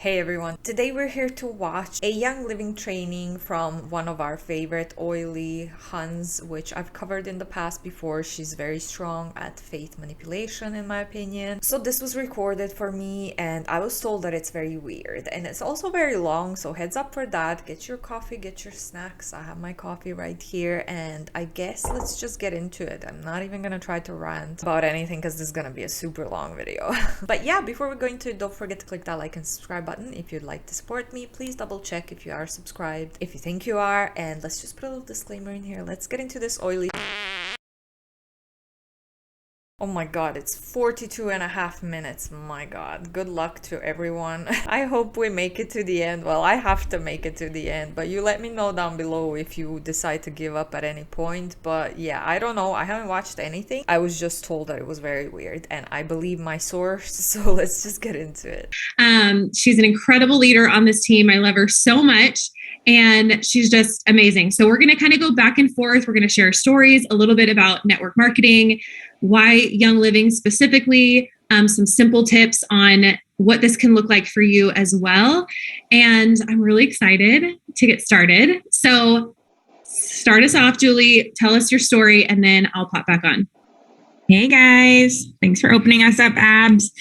Hey everyone, today we're here to watch a Young Living training from one of our favorite oily Huns, which I've covered in the past before. She's very strong at faith manipulation in my opinion. So this was recorded for me and I was told that it's very weird and it's also very long, so heads up for that. Get your coffee, get your snacks. I have my coffee right here and I guess let's just get into it. I'm not even gonna try to rant about anything because this is gonna be a super long video. But yeah, before we go into it, don't forget to click that like and subscribe button if you'd like to support me. Please double check if you are subscribed, if you think you are, and let's just put a little disclaimer in here. Let's get into this oily. Oh my god, it's 42 and a half minutes. My god, good luck to everyone. I hope we make it to the end. Well, I have to make it to the end, but you let me know down below if you decide to give up at any point. But yeah, I don't know. I haven't watched anything. I was just told that it was very weird and I believe my source. So let's just get into it. She's an incredible leader on this team. I love her so much. And she's just amazing. So we're going to kind of go back and forth. We're going to share stories, a little bit about network marketing, why Young Living specifically, some simple tips on what this can look like for you as well. And I'm really excited to get started. So start us off, Julie. Tell us your story, and then I'll pop back on. Hey guys, thanks for opening us up, abs.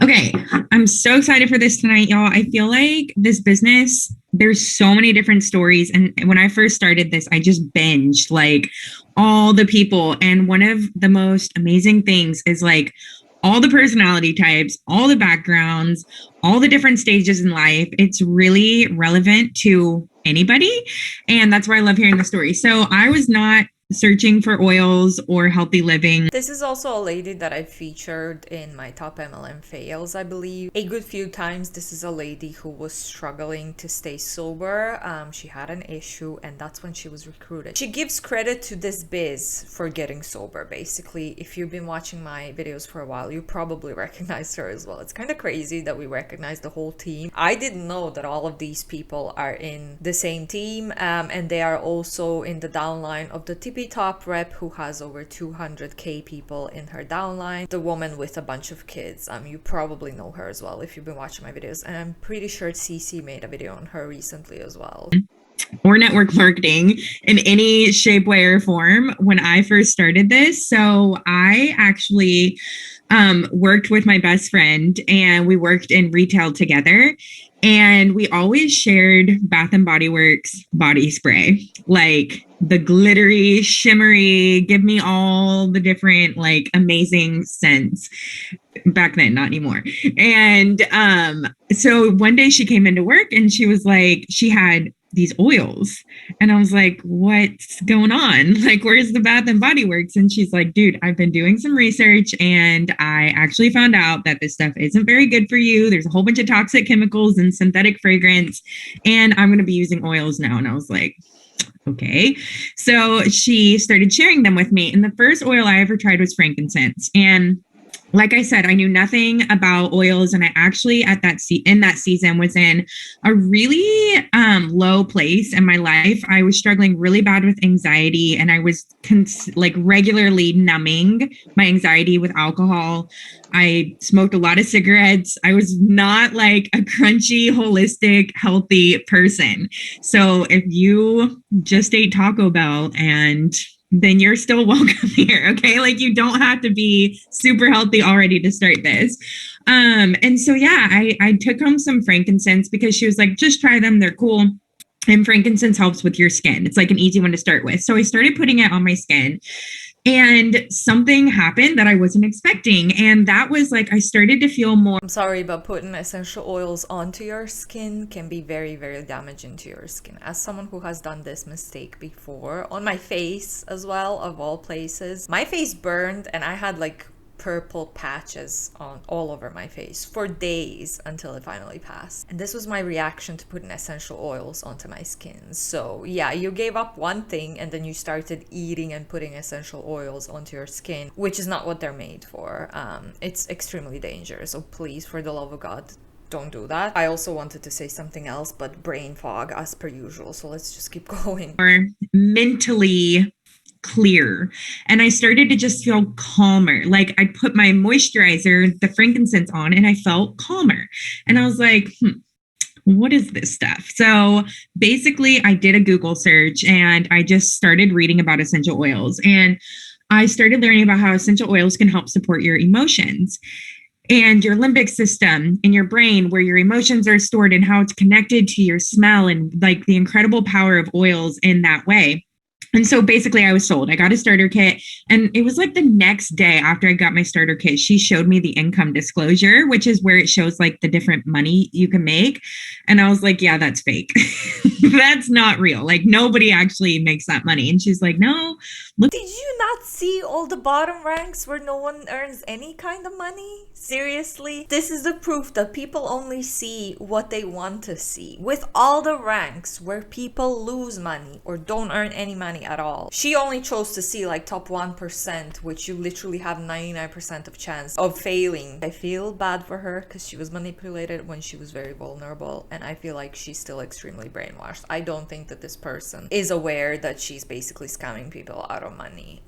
Okay, I'm so excited for this tonight, y'all. I feel like this business, there's so many different stories. And when I first started this, I just binged like all the people. And one of the most amazing things is like all the personality types, all the backgrounds, all the different stages in life. It's really relevant to anybody. And that's why I love hearing the story. So I was not searching for oils or healthy living. This is also a lady that I featured in my top MLM fails, I believe, a good few times. This is a lady who was struggling to stay sober. She had an issue and that's when she was recruited. She gives credit to this Bies for getting sober. Basically, if you've been watching my videos for a while, you probably recognize her as well. It's kind of crazy that we recognize the whole team. I didn't know that all of these people are in the same team and they are also in the downline of the tippy top rep who has over 200k people in her downline, the woman with a bunch of kids. You probably know her as well if you've been watching my videos, and I'm pretty sure CC made a video on her recently as well. Or network marketing in any shape, way, or form when I first started this. So I actually worked with my best friend and we worked in retail together. And we always shared Bath and Body Works body spray, like the glittery, shimmery, give me all the different like amazing scents back then, not anymore. And so one day she came into work and she was like, she had these oils. And I was like, what's going on? Like, where's the Bath and Body Works? And she's like, dude, I've been doing some research and I actually found out that this stuff isn't very good for you. There's a whole bunch of toxic chemicals and synthetic fragrance, and I'm going to be using oils now. And I was like, okay. So she started sharing them with me. And the first oil I ever tried was frankincense. And like I said, I knew nothing about oils, and I actually at that in that season was in a really low place in my life. I was struggling really bad with anxiety, and I was like regularly numbing my anxiety with alcohol. I smoked a lot of cigarettes. I was not like a crunchy, holistic, healthy person. So if you just ate Taco Bell and then you're still welcome here. Okay. Like you don't have to be super healthy already to start this. And so, yeah, I took home some frankincense because she was like, just try them. They're cool. And frankincense helps with your skin. It's like an easy one to start with. So I started putting it on my skin. And something happened that I wasn't expecting. And that was like, I started to feel more. I'm sorry, but putting essential oils onto your skin can be very, very damaging to your skin. As someone who has done this mistake before, on my face as well, of all places, my face burned and I had like purple patches on all over my face for days until it finally passed. And this was my reaction to putting essential oils onto my skin. So yeah, you gave up one thing and then you started eating and putting essential oils onto your skin, which is not what they're made for. It's extremely dangerous. So please, for the love of God, don't do that. I also wanted to say something else, but brain fog as per usual. So let's just keep going. Or mentally clear. And I started to just feel calmer. Like I put my moisturizer, the frankincense on, and I felt calmer. And I was like, what is this stuff? So basically, I did a Google search and I just started reading about essential oils. And I started learning about how essential oils can help support your emotions and your limbic system in your brain, where your emotions are stored, and how it's connected to your smell, and like the incredible power of oils in that way. And so basically I was sold. I got a starter kit, and it was like the next day after I got my starter kit, she showed me the income disclosure, which is where it shows like the different money you can make. And I was like, yeah, that's fake. That's not real. Like nobody actually makes that money. And she's like, no, look. Did you not see all the bottom ranks where no one earns any kind of money? Seriously? This is the proof that people only see what they want to see. With all the ranks where people lose money or don't earn any money at all, she only chose to see like top 1%, which you literally have 99% of chance of failing. I feel bad for her because she was manipulated when she was very vulnerable, and I feel like she's still extremely brainwashed. I don't think that this person is aware that she's basically scamming people out of money.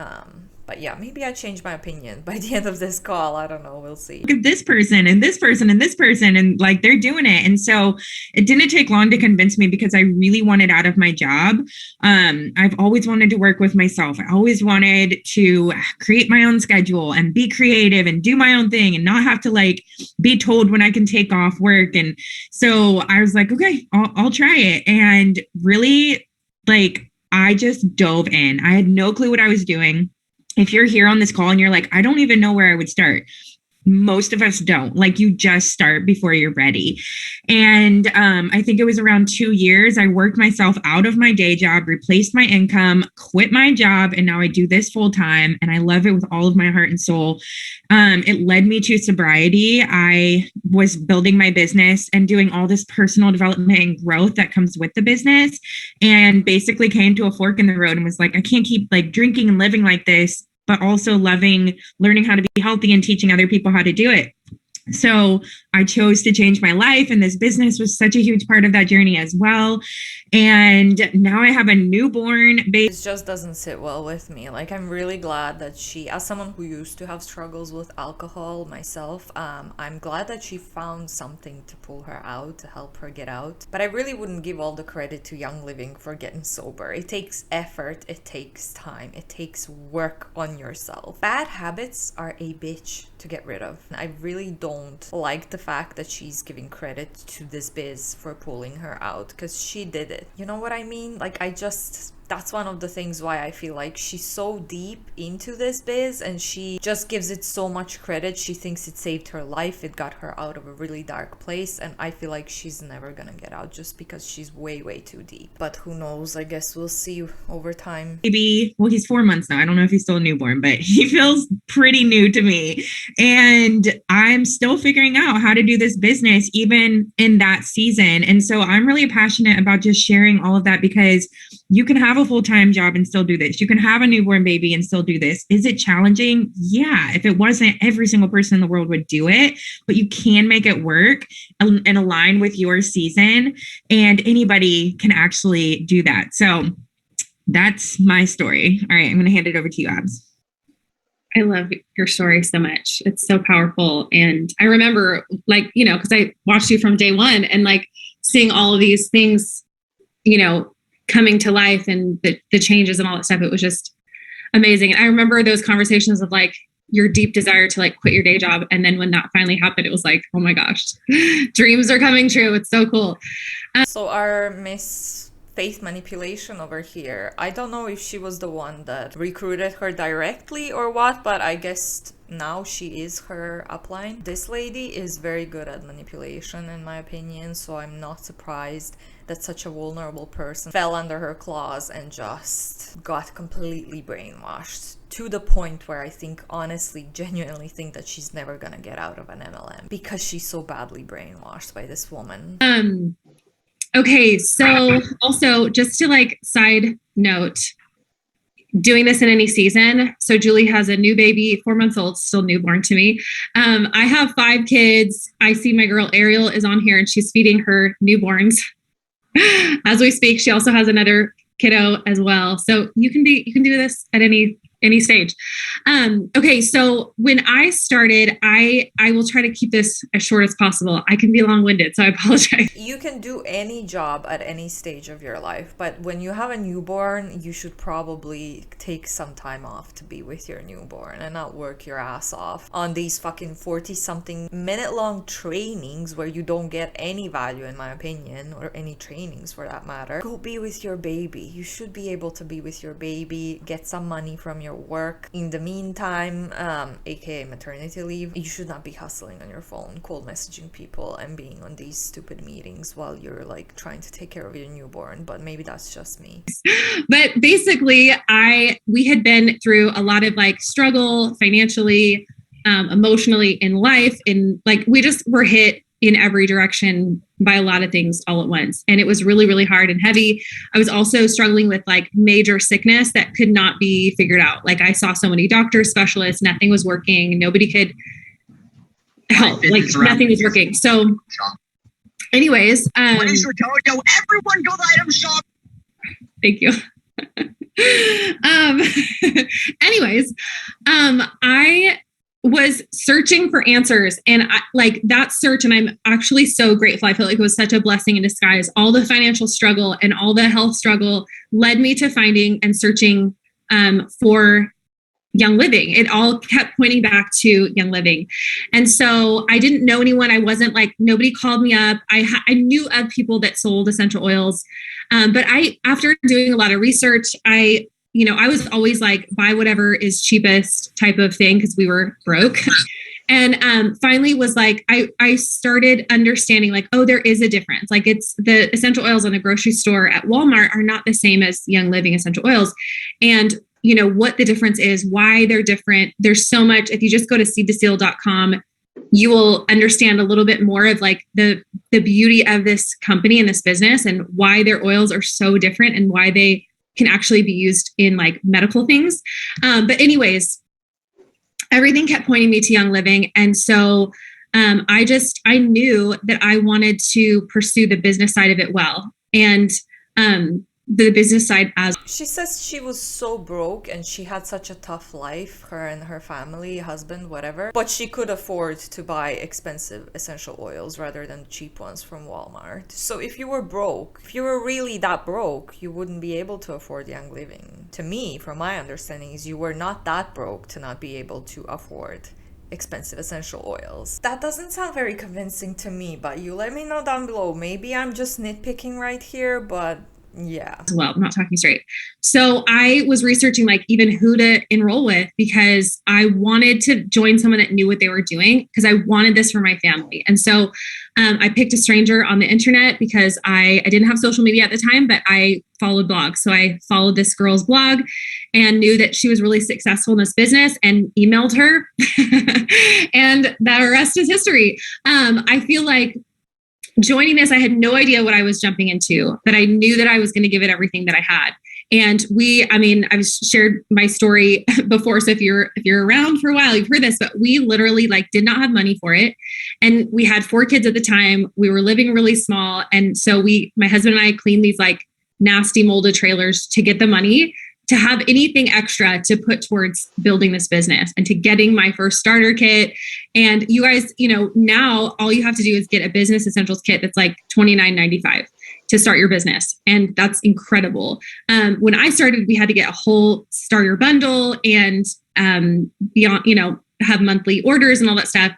But yeah, maybe I changed my opinion by the end of this call. I don't know. We'll see. Look at this person and this person and this person, and like they're doing it. And so it didn't take long to convince me, because I really wanted out of my job. I've always wanted to work with myself. I always wanted to create my own schedule and be creative and do my own thing and not have to like be told when I can take off work. And so I was like, okay, I'll try it. And really, like, I just dove in. I had no clue what I was doing. If you're here on this call and you're like, I don't even know where I would start, most of us don't. Like, you just start before you're ready. And I think it was around 2 years, I worked myself out of my day job, replaced my income, quit my job, and now I do this full time. And I love it with all of my heart and soul. It led me to sobriety. I was building my business and doing all this personal development and growth that comes with the business, and basically came to a fork in the road and was like, I can't keep like drinking and living like this, but also learning how to be healthy and teaching other people how to do it. So I chose to change my life, and this business was such a huge part of that journey as well. And now I have a newborn baby. This just doesn't sit well with me. Like, I'm really glad that she, as someone who used to have struggles with alcohol myself, I'm glad that she found something to pull her out, to help her get out. But I really wouldn't give all the credit to Young Living for getting sober. It takes effort, it takes time, it takes work on yourself. Bad habits are a bitch to get rid of. I really don't like the fact that she's giving credit to this biz for pulling her out, because she did it. You know what I mean? Like, that's one of the things why I feel like she's so deep into this biz, and she just gives it so much credit. She thinks it saved her life, it got her out of a really dark place, and I feel like she's never gonna get out just because she's way too deep. But who knows? I guess we'll see over time. Maybe, well, he's 4 months now. I don't know if he's still a newborn, but he feels pretty new to me. And I'm still figuring out how to do this business even in that season. And so I'm really passionate about just sharing all of that, because you can have a full-time job and still do this. You can have a newborn baby and still do this. Is it challenging? Yeah. If it wasn't, every single person in the world would do it, but you can make it work and align with your season, and anybody can actually do that. So that's my story. All right, I'm going to hand it over to you, Abs. I love your story so much. It's so powerful. And I remember, like, you know, because I watched you from day one, and like seeing all of these things, you know, coming to life, and the changes and all that stuff. It was just amazing. And I remember those conversations of like your deep desire to like quit your day job. And then when that finally happened, it was like, oh my gosh, dreams are coming true. It's so cool. So our Miss Faith Manipulation over here, I don't know if she was the one that recruited her directly or what, but I guess now she is her upline. This lady is very good at manipulation, in my opinion, so I'm not surprised that such a vulnerable person fell under her claws and just got completely brainwashed, to the point where I think, honestly, genuinely think that she's never gonna get out of an MLM, because she's so badly brainwashed by this woman. Okay, so also just to like side note, doing this in any season. So Julie has a new baby, 4 months old, still newborn to me. I have 5 kids. I see my girl Ariel is on here, and she's feeding her newborns as we speak. She also has another kiddo as well. So you can do this at any any stage. Okay. So when I started, I will try to keep this as short as possible. I can be long-winded, so I apologize. You can do any job at any stage of your life, but when you have a newborn, you should probably take some time off to be with your newborn and not work your ass off on these fucking 40-something minute-long trainings where you don't get any value, in my opinion, or any trainings for that matter. Go be with your baby. You should be able to be with your baby, get some money from your work. In the meantime, aka maternity leave, you should not be hustling on your phone, cold messaging people and being on these stupid meetings while you're like trying to take care of your newborn. But maybe that's just me. But basically, we had been through a lot of like struggle financially, emotionally, in life, and like we just were hit in every direction by a lot of things all at once. And it was really, really hard and heavy. I was also struggling with like major sickness that could not be figured out. Like I saw so many doctors, specialists, nothing was working. Nobody could help. Like nothing was working. So anyways, what is your dojo? Everyone go to item shop. Thank you. Anyways, I was searching for answers, and that search, and I'm actually so grateful. I feel like it was such a blessing in disguise. All the financial struggle and all the health struggle led me to finding and searching for Young Living. It all kept pointing back to Young Living. And so I didn't know anyone. I wasn't like, nobody called me up. I knew of people that sold essential oils. But after doing a lot of research, I was always like, buy whatever is cheapest type of thing, because we were broke. And finally was like, I started understanding like, oh, there is a difference. Like it's the essential oils on the grocery store at Walmart are not the same as Young Living essential oils. And what the difference is, why they're different. There's so much. If you just go to seedtoseal.com, you will understand a little bit more of like the beauty of this company and this business and why their oils are so different and why they can actually be used in like medical things. But anyways, everything kept pointing me to Young Living. And so I knew that I wanted to pursue the business side of it well. And the business side as she says she was so broke and she had such a tough life, her and her family, husband, whatever, but she could afford to buy expensive essential oils rather than cheap ones from Walmart. So if you were broke, if you were really that broke, you wouldn't be able to afford Young Living. To me, from my understanding, is you were not that broke to not be able to afford expensive essential oils. That doesn't sound very convincing to me, but you let me know down below. Maybe I'm just nitpicking right here, but yeah. Well, I'm not talking straight. So I was researching like even who to enroll with, because I wanted to join someone that knew what they were doing, because I wanted this for my family. And so I picked a stranger on the internet because I didn't have social media at the time, but I followed blogs. So I followed this girl's blog and knew that she was really successful in this business and emailed her. And the rest is history. I feel like joining this, I had no idea what I was jumping into, but I knew that I was going to give it everything that I had. And I've shared my story before. So if you're around for a while, you've heard this, but we literally like did not have money for it. And we had 4 kids at the time. We were living really small. And so my husband and I cleaned these like nasty molded trailers to get the money to have anything extra to put towards building this business and to getting my first starter kit. And you guys, now all you have to do is get a business essentials kit that's like $29.95 to start your business. And that's incredible. When I started, we had to get a whole starter bundle and beyond, have monthly orders and all that stuff.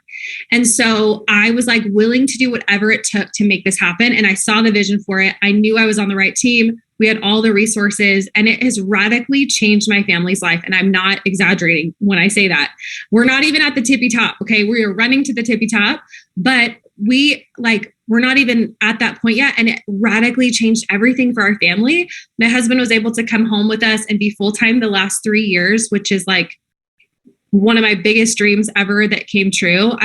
And so I was like willing to do whatever it took to make this happen. And I saw the vision for it. I knew I was on the right team. We had all the resources, and it has radically changed my family's life. And I'm not exaggerating when I say that. We're not even at the tippy top. Okay. We are running to the tippy top, but we're not even at that point yet. And it radically changed everything for our family. My husband was able to come home with us and be full-time the last 3 years, which is like one of my biggest dreams ever that came true.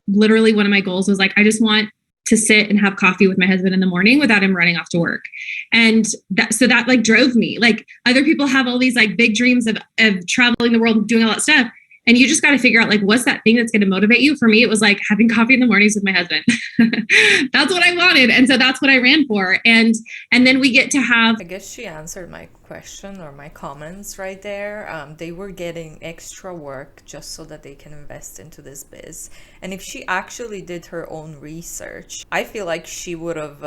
One of my goals was like, I just want to sit and have coffee with my husband in the morning without him running off to work. And that like drove me. Like other people have all these like big dreams of traveling the world and doing all that stuff. And you just got to figure out like, what's that thing that's going to motivate you? For me, it was like having coffee in the mornings with my husband. That's what I wanted. And so that's what I ran for. And then we get to have, I guess she answered my question or my comments right there. They were getting extra work just so that they can invest into this biz. And if she actually did her own research, I feel like she would have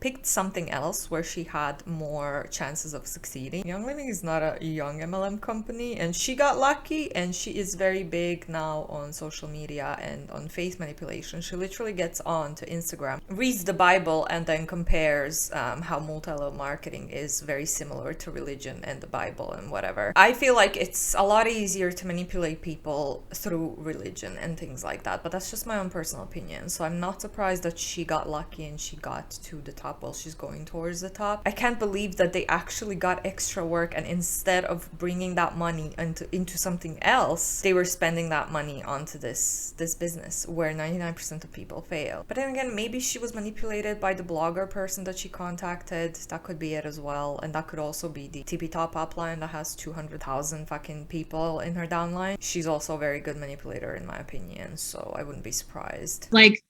picked something else where she had more chances of succeeding. Young Living is not a young MLM company, and she got lucky, and she is very big now on social media and on face manipulation. She literally gets on to Instagram, reads the Bible, and then compares how multi-level marketing is very similar to religion and the Bible and whatever. I feel like it's a lot easier to manipulate people through religion and things like that, but that's just my own personal opinion. So I'm not surprised that she got lucky and she got to the top while she's going towards the top. I can't believe that they actually got extra work, and instead of bringing that money into something else, they were spending that money onto this business where 99% of people fail. But then again, maybe she was manipulated by the blogger person that she contacted. That could be it as well. And that could also be the TP Top upline that has 200,000 fucking people in her downline. She's also a very good manipulator in my opinion, so I wouldn't be surprised. Like,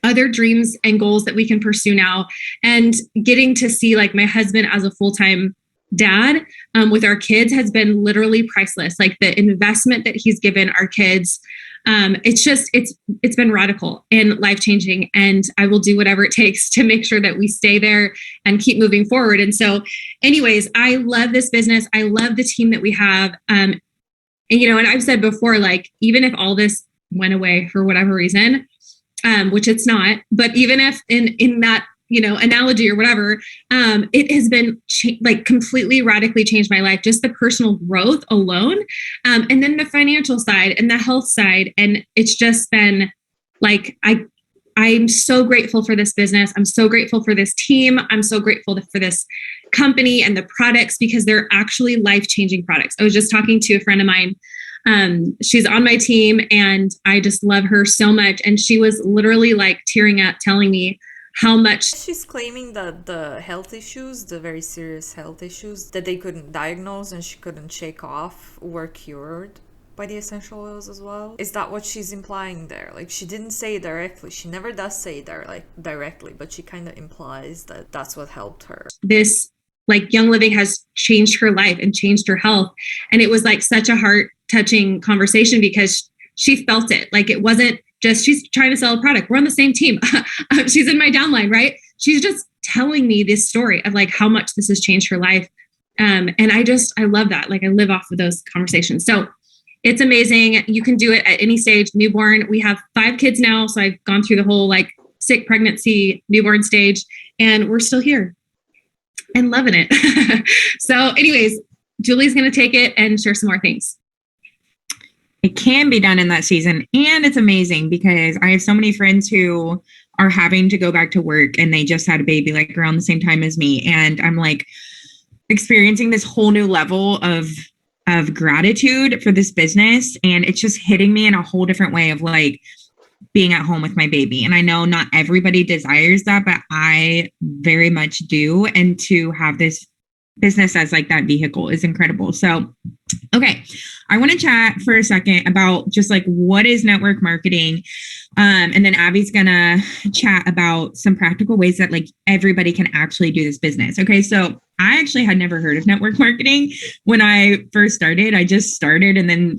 other dreams and goals that we can pursue now, and getting to see like my husband as a full-time dad with our kids has been literally priceless. Like the investment that he's given our kids, it's been radical and life-changing, and I will do whatever it takes to make sure that we stay there and keep moving forward. And so anyways, I love this business. I love the team that we have. And and I've said before, like, even if all this went away for whatever reason, which it's not, but even if in that, analogy or whatever, it has been like completely radically changed my life, just the personal growth alone. And then the financial side and the health side. And it's just been like, I'm so grateful for this business. I'm so grateful for this team. I'm so grateful for this company and the products, because they're actually life-changing products. I was just talking to a friend of mine. She's on my team and I just love her so much. And she was literally like tearing up, telling me how much. She's claiming that the health issues, the very serious health issues that they couldn't diagnose and she couldn't shake off, were cured by the essential oils as well. Is that what she's implying there? Like, she didn't say it directly. She never does say it directly, but she kind of implies that that's what helped her. This like Young Living has changed her life and changed her health. And it was like such a heart-touching conversation because she felt it. Like, it wasn't just she's trying to sell a product. We're on the same team. She's in my downline, right? She's just telling me this story of like how much this has changed her life. And I love that. Like, I live off of those conversations. So it's amazing. You can do it at any stage. Newborn. We have 5 kids now. So I've gone through the whole like sick pregnancy, newborn stage, and we're still here and loving it. So anyways, Julie's going to take it and share some more things. It can be done in that season. And it's amazing because I have so many friends who are having to go back to work and they just had a baby like around the same time as me. And I'm like experiencing this whole new level of gratitude for this business. And it's just hitting me in a whole different way of like being at home with my baby. And I know not everybody desires that, but I very much do. And to have this business as like that vehicle is incredible. So, okay. I want to chat for a second about just like what is network marketing. And then Abby's going to chat about some practical ways that like everybody can actually do this business. Okay. So I actually had never heard of network marketing when I first started. I just started and then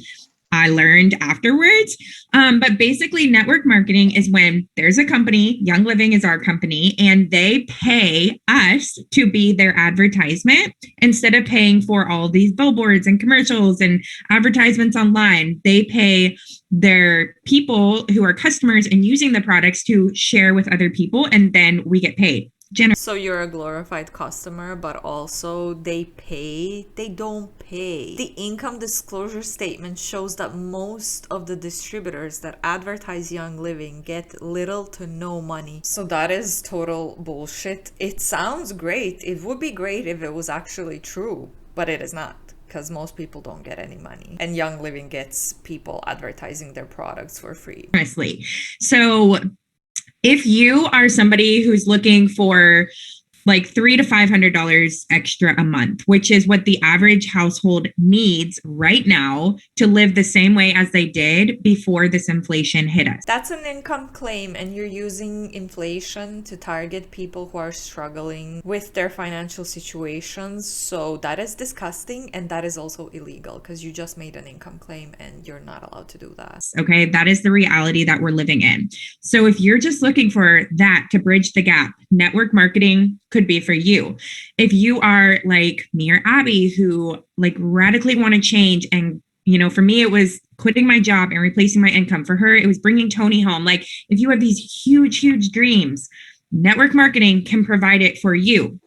I learned afterwards. But basically network marketing is when there's a company, Young Living is our company, and they pay us to be their advertisement instead of paying for all these billboards and commercials and advertisements online. They pay their people who are customers and using the products to share with other people, and then we get paid. So you're a glorified customer, but also they pay. They don't pay. The income disclosure statement shows that most of the distributors that advertise Young Living get little to no money. So that is total bullshit. It sounds great. It would be great if it was actually true, but it is not, because most people don't get any money. And Young Living gets people advertising their products for free. Honestly. So if you are somebody who's looking for like $300 to $500 extra a month, which is what the average household needs right now to live the same way as they did before this inflation hit us. That's an income claim, and you're using inflation to target people who are struggling with their financial situations. So that is disgusting, and that is also illegal because you just made an income claim and you're not allowed to do that. Okay, that is the reality that we're living in. So if you're just looking for that to bridge the gap, network marketing could be for you. If you are like me or Abby, who like radically want to change, and for me, it was quitting my job and replacing my income. For her, it was bringing Tony home. Like if you have these huge, huge dreams, network marketing can provide it for you.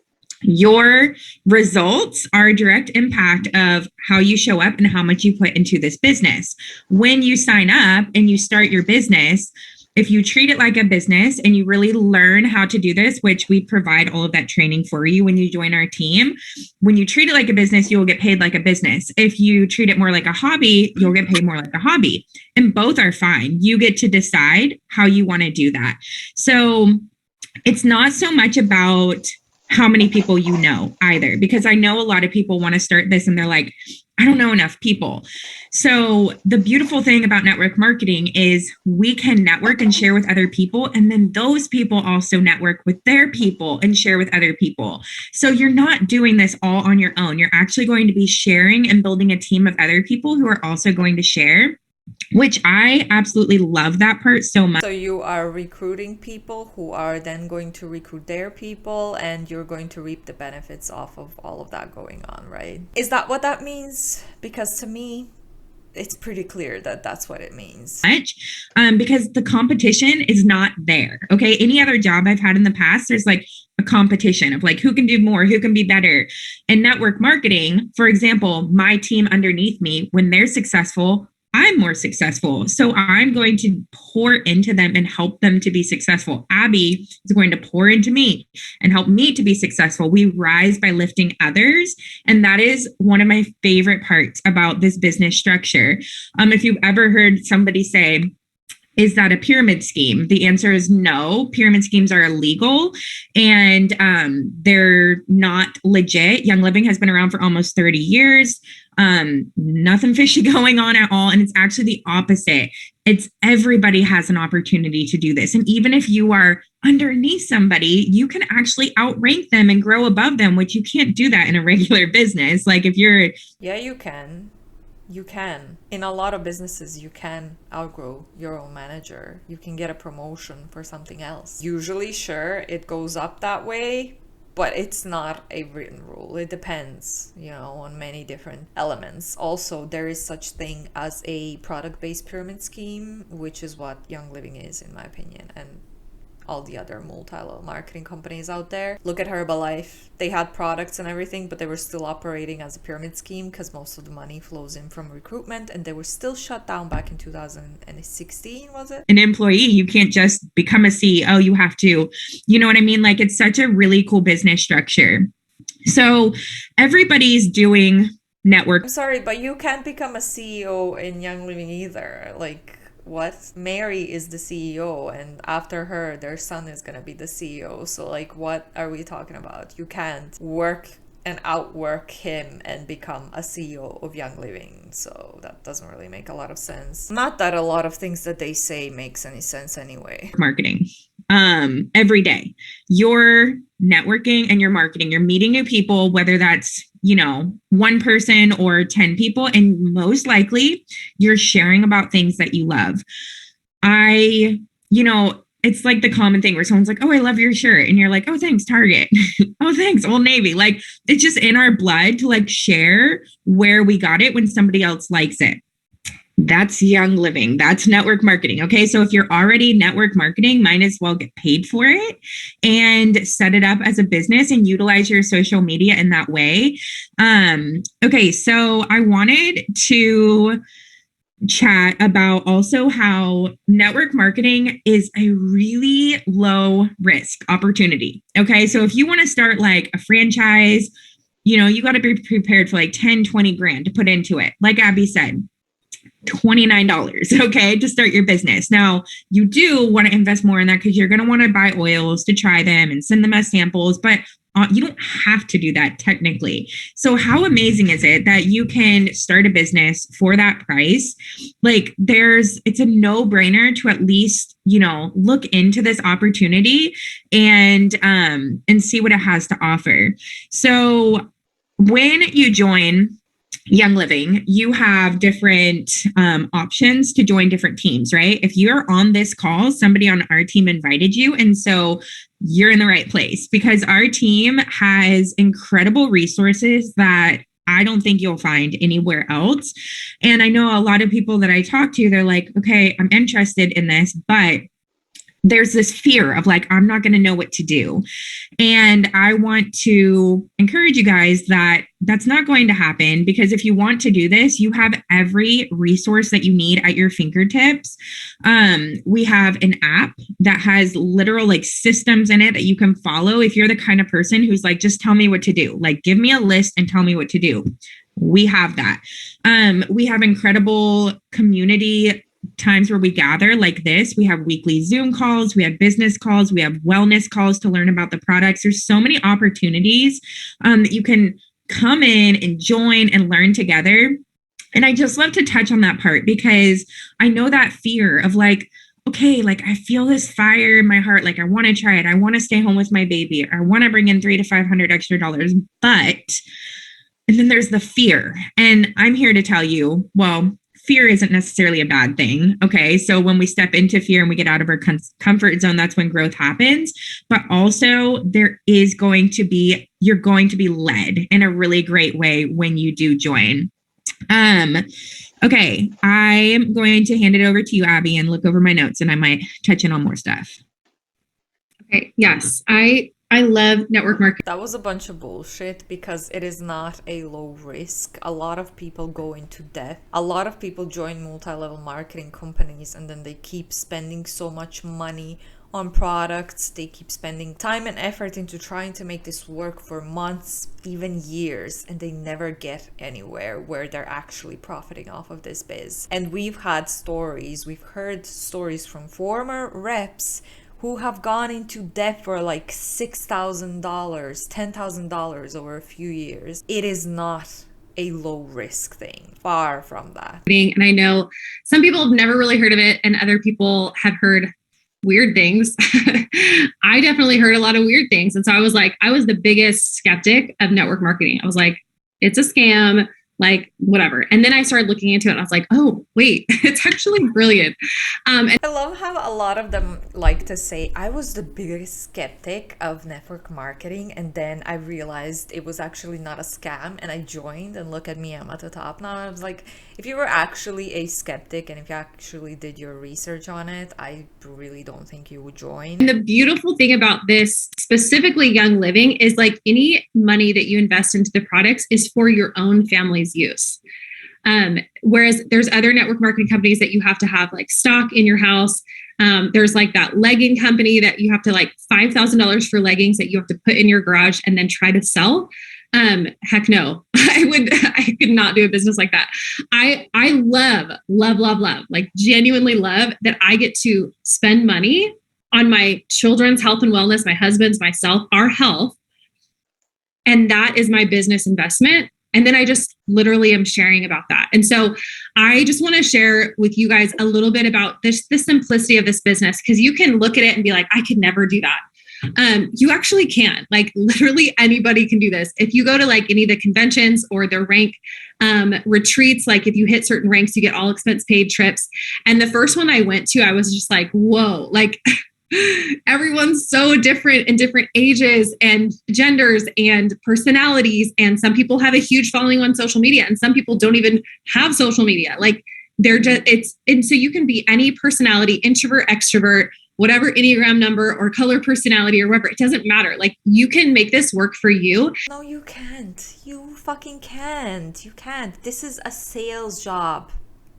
Your results are a direct impact of how you show up and how much you put into this business. When you sign up and you start your business, if you treat it like a business and you really learn how to do this, which we provide all of that training for you when you join our team, when you treat it like a business, you will get paid like a business. If you treat it more like a hobby, you'll get paid more like a hobby. And both are fine. You get to decide how you want to do that. So it's not so much about how many people you know either, because I know a lot of people want to start this and they're like, I don't know enough people. So the beautiful thing about network marketing is we can network and share with other people. And then those people also network with their people and share with other people. So you're not doing this all on your own. You're actually going to be sharing and building a team of other people who are also going to share, which I absolutely love that part so much. So you are recruiting people who are then going to recruit their people, and you're going to reap the benefits off of all of that going on, right? Is that what that means? Because to me, it's pretty clear that that's what it means. Because the competition is not there. Okay. Any other job I've had in the past, there's like a competition of like who can do more, who can be better. In network marketing, for example, my team underneath me, when they're successful, I'm more successful. So I'm going to pour into them and help them to be successful. Abby is going to pour into me and help me to be successful. We rise by lifting others. And that is one of my favorite parts about this business structure. If you've ever heard somebody say, is that a pyramid scheme? The answer is no. Pyramid schemes are illegal and they're not legit. Young Living has been around for almost 30 years. Nothing fishy going on at all. And it's actually the opposite. It's everybody has an opportunity to do this. And even if you are underneath somebody, you can actually outrank them and grow above them, which you can't do that in a regular business. Like if you're... Yeah, you can. You can. In a lot of businesses, you can outgrow your own manager. You can get a promotion for something else. Usually, sure, it goes up that way, but it's not a written rule. It depends, on many different elements. Also, there is such thing as a product-based pyramid scheme, which is what Young Living is, in my opinion, and all the other multi-level marketing companies out there. Look at Herbalife. They had products and everything, but they were still operating as a pyramid scheme because most of the money flows in from recruitment, and they were still shut down back in 2016, was it? An employee, you can't just become a CEO. You have to, you know what I mean? Like it's such a really cool business structure. So everybody's doing network. I'm sorry, but you can't become a CEO in Young Living either. Like, what? Mary is the CEO, and after her, their son is gonna be the CEO. So like, what are we talking about? You can't work and outwork him and become a CEO of Young Living. So that doesn't really make a lot of sense. Not that a lot of things that they say makes any sense anyway. Marketing. Every day, you're networking and you're marketing, you're meeting new people, whether that's, one person or 10 people. And most likely you're sharing about things that you love. It's like the common thing where someone's like, oh, I love your shirt. And you're like, oh, thanks, Target. Oh, thanks, Old Navy. Like, it's just in our blood to like share where we got it when somebody else likes it. That's Young Living. That's network marketing. Okay. So if you're already network marketing, might as well get paid for it and set it up as a business and utilize your social media in that way. Okay. So I wanted to chat about also how network marketing is a really low risk opportunity. Okay. So if you want to start like a franchise, you got to be prepared for like 10, 20 grand to put into it. Like Abby said, $29, okay, to start your business. Now, you do want to invest more in that because you're going to want to buy oils to try them and send them as samples. But you don't have to do that technically. So how amazing is it that you can start a business for that price? Like it's a no-brainer to at least, look into this opportunity and see what it has to offer. So when you join Young Living, you have different options to join different teams, right? If you're on this call, somebody on our team invited you. And so you're in the right place, because our team has incredible resources that I don't think you'll find anywhere else. And I know a lot of people that I talk to, they're like, okay, I'm interested in this, but there's this fear of like, I'm not going to know what to do. And I want to encourage you guys that that's not going to happen, because if you want to do this, you have every resource that you need at your fingertips. We have an app that has literal like systems in it that you can follow. If you're the kind of person who's like, just tell me what to do, like give me a list and tell me what to do. We have that. We have incredible community times where we gather like this. We have weekly Zoom calls, we have business calls, we have wellness calls to learn about the products. There's so many opportunities that you can come in and join and learn together. And I just love to touch on that part, because I know that fear of like, okay, like I feel this fire in my heart. Like I want to try it. I want to stay home with my baby. I want to bring in $300 to $500 extra, and then there's the fear. And I'm here to tell you, well, fear isn't necessarily a bad thing. Okay. So when we step into fear and we get out of our comfort zone, that's when growth happens. But also you're going to be led in a really great way when you do join. Okay. I'm going to hand it over to you, Abby, and look over my notes, and I might touch in on more stuff. Okay. Yes. I love network marketing. That was a bunch of bullshit, because it is not a low risk. A lot of people go into debt. A lot of people join multi-level marketing companies, and then they keep spending so much money on products. They keep spending time and effort into trying to make this work for months, even years, and they never get anywhere where they're actually profiting off of this biz. And we've heard stories from former reps who have gone into debt for like $6,000, $10,000 over a few years. It is not a low risk thing. Far from that. And I know some people have never really heard of it, and other people have heard weird things. I definitely heard a lot of weird things. And so I was the biggest skeptic of network marketing. I was like, it's a scam. Like whatever. And then I started looking into it and I was like, oh, wait, it's actually brilliant. I love how a lot of them like to say, I was the biggest skeptic of network marketing. And then I realized it was actually not a scam. And I joined, and look at me, I'm at the top now. I was like, if you were actually a skeptic and if you actually did your research on it, I really don't think you would join. And the beautiful thing about this, specifically Young Living, is like any money that you invest into the products is for your own family's use. Whereas there's other network marketing companies that you have to have like stock in your house. There's like that legging company that you have to like $5,000 for leggings that you have to put in your garage and then try to sell. Heck no, I could not do a business like that. I love, like genuinely love that I get to spend money on my children's health and wellness, my husband's, myself, our health. And that is my business investment. And then I just literally am sharing about that. And so I just want to share with you guys a little bit about the simplicity of this business, because you can look at it and be like, I could never do that. You actually can. Like literally anybody can do this. If you go to like any of the conventions or the rank retreats, like if you hit certain ranks, you get all expense paid trips. And the first one I went to, I was just like, whoa, like everyone's so different in different ages and genders and personalities. And some people have a huge following on social media, and some people don't even have social media. Like they're just, and so you can be any personality, introvert, extrovert, whatever Enneagram number or color personality or whatever, it doesn't matter. Like you can make this work for you. No, you can't. You fucking can't. You can't. This is a sales job.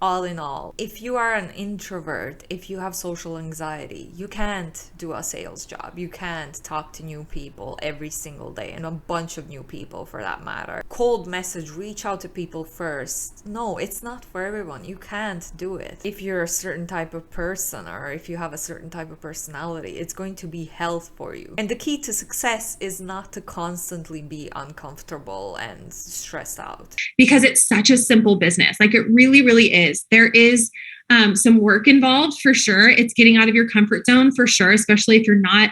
All in all, if you are an introvert, if you have social anxiety, you can't do a sales job. You can't talk to new people every single day, and a bunch of new people for that matter. cold message, reach out to people first. No, it's not for everyone. You can't do it. If you're a certain type of person, or if you have a certain type of personality, it's going to be health for you. And the key to success is not to constantly be uncomfortable and stressed out. Because it's such a simple business. Like it really, really is. There is some work involved for sure. It's getting out of your comfort zone for sure, especially if you're not,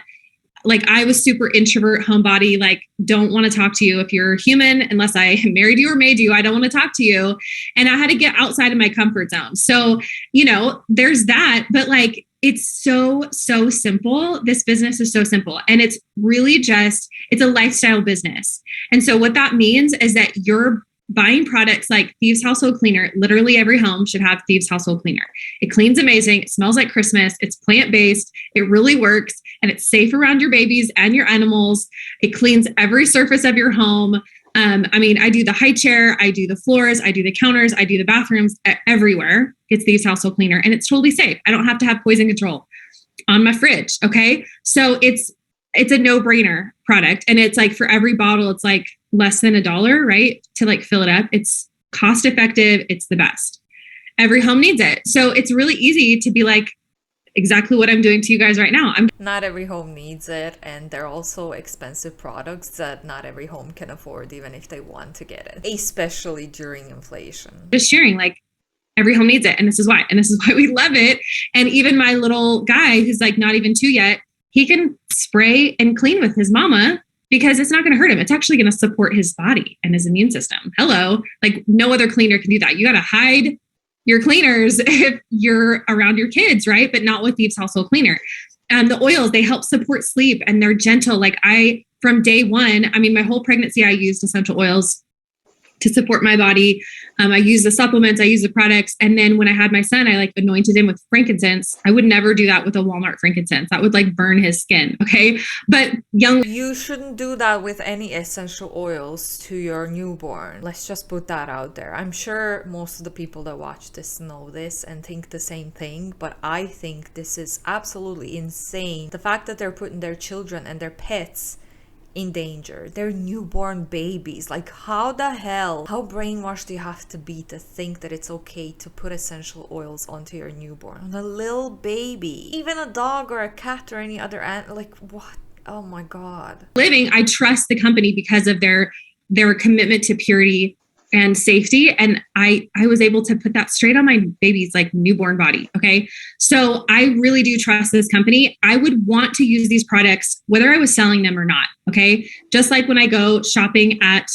like I was super introvert, homebody, like don't want to talk to you if you're human, unless I married you or made you, I don't want to talk to you. And I had to get outside of my comfort zone. So, you know, there's that, but like, it's so simple. This business is so simple. And it's really just, it's a lifestyle business. And so what that means is that you're buying products like Thieves Household Cleaner. Literally every home should have Thieves Household Cleaner. It cleans amazing. It smells like Christmas. It's plant-based. It really works. And it's safe around your babies and your animals. It cleans every surface of your home. I mean, I do the high chair. I do the floors. I do the counters. I do the bathrooms. Everywhere it's Thieves Household Cleaner. And it's totally safe. I don't have to have poison control on my fridge. Okay. So it's a no-brainer product. And it's like for every bottle, it's like less than $1, right? To like fill it up. It's cost effective. It's the best. Every home needs it. So it's really easy to be like exactly what I'm doing to you guys right now. Not every home needs it. And they're also expensive products that not every home can afford, even if they want to get it, especially during inflation. Just sharing, like every home needs it. And this is why. And this is why we love it. And even my little guy who's like not even 2 yet, he can spray and clean with his mama because it's not going to hurt him. It's actually going to support his body and his immune system. Hello. Like no other cleaner can do that. You got to hide your cleaners if you're around your kids, right? But not with Thieves Household Cleaner. And the oils, they help support sleep and they're gentle. Like from day one, I mean, my whole pregnancy, I used essential oils to support my body. I use the supplements, I use the products. And then when I had my son, I like anointed him with frankincense. I would never do that with a Walmart frankincense. That would like burn his skin. Okay. But you shouldn't do that with any essential oils to your newborn. Let's just put that out there. I'm sure most of the people that watch this know this and think the same thing, but I think this is absolutely insane. The fact that they're putting their children and their pets in danger. They're newborn babies. Like how brainwashed do you have to be to think that it's okay to put essential oils onto your newborn, on a little baby, even a dog or a cat or any other animal? Like what? Oh my God. I trust the company because of their commitment to purity and safety. And I was able to put that straight on my baby's like newborn body. Okay. So I really do trust this company. I would want to use these products, whether I was selling them or not. Okay. Just like when I go shopping at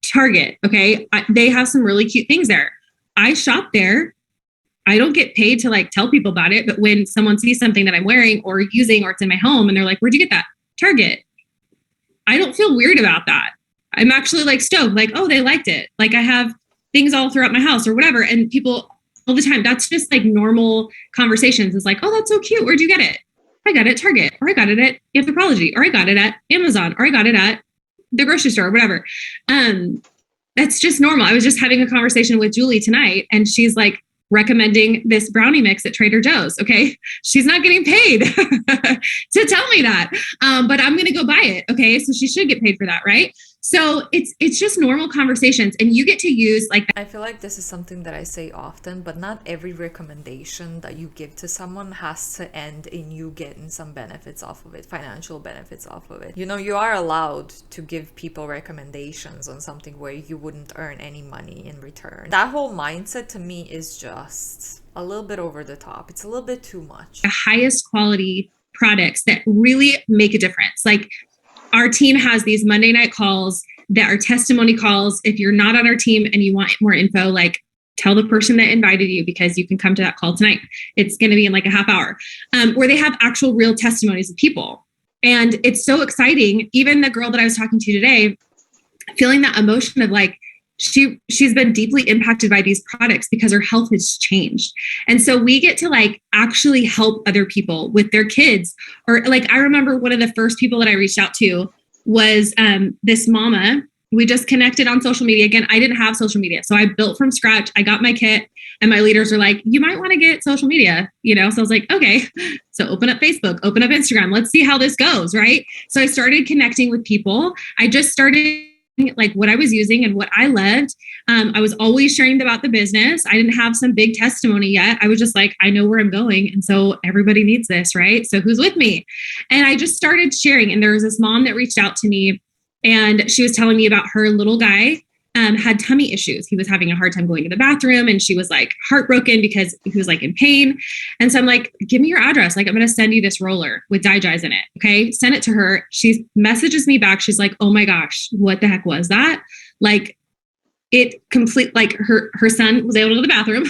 Target. Okay. They have some really cute things there. I shop there. I don't get paid to like tell people about it. But when someone sees something that I'm wearing or using, or it's in my home and they're like, where'd you get that? Target. I don't feel weird about that. I'm actually like stoked, like, oh, they liked it. Like I have things all throughout my house or whatever. And people all the time, that's just like normal conversations. It's like, oh, that's so cute. Where'd you get it? I got it at Target, or I got it at Anthropology, or I got it at Amazon, or I got it at the grocery store, or whatever. That's just normal. I was just having a conversation with Julie tonight and she's like recommending this brownie mix at Trader Joe's. Okay. She's not getting paid to tell me that. But I'm going to go buy it. Okay. So she should get paid for that. Right. So it's just normal conversations and you get to use like that. I feel like this is something that I say often, but not every recommendation that you give to someone has to end in you getting some benefits off of it, financial benefits off of it. You know, you are allowed to give people recommendations on something where you wouldn't earn any money in return. That whole mindset to me is just a little bit over the top. It's a little bit too much. The highest quality products that really make a difference. Like our team has these Monday night calls that are testimony calls. If you're not on our team and you want more info, like tell the person that invited you because you can come to that call tonight. It's going to be in like a half hour, where they have actual real testimonies of people. And it's so exciting. Even the girl that I was talking to today, feeling that emotion of like, she's been deeply impacted by these products because her health has changed. And so we get to like actually help other people with their kids. Or like, I remember one of the first people that I reached out to was this mama. We just connected on social media. Again, I didn't have social media. So I built from scratch. I got my kit and my leaders were like, you might want to get social media, you know? So I was like, okay, so open up Facebook, open up Instagram. Let's see how this goes. Right. So I started connecting with people. I just started like what I was using and what I loved. I was always sharing about the business. I didn't have some big testimony yet. I was just like, I know where I'm going. And so everybody needs this, right? So who's with me? And I just started sharing. And there was this mom that reached out to me and she was telling me about her little guy had tummy issues. He was having a hard time going to the bathroom and she was like heartbroken because he was like in pain. And so I'm like, give me your address. Like, I'm going to send you this roller with DiGize in it. Okay. Send it to her. She messages me back. She's like, oh my gosh, what the heck was that? Like like her son was able to go to the bathroom.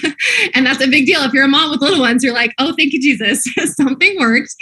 And that's a big deal. If you're a mom with little ones, you're like, oh, thank you, Jesus. Something worked.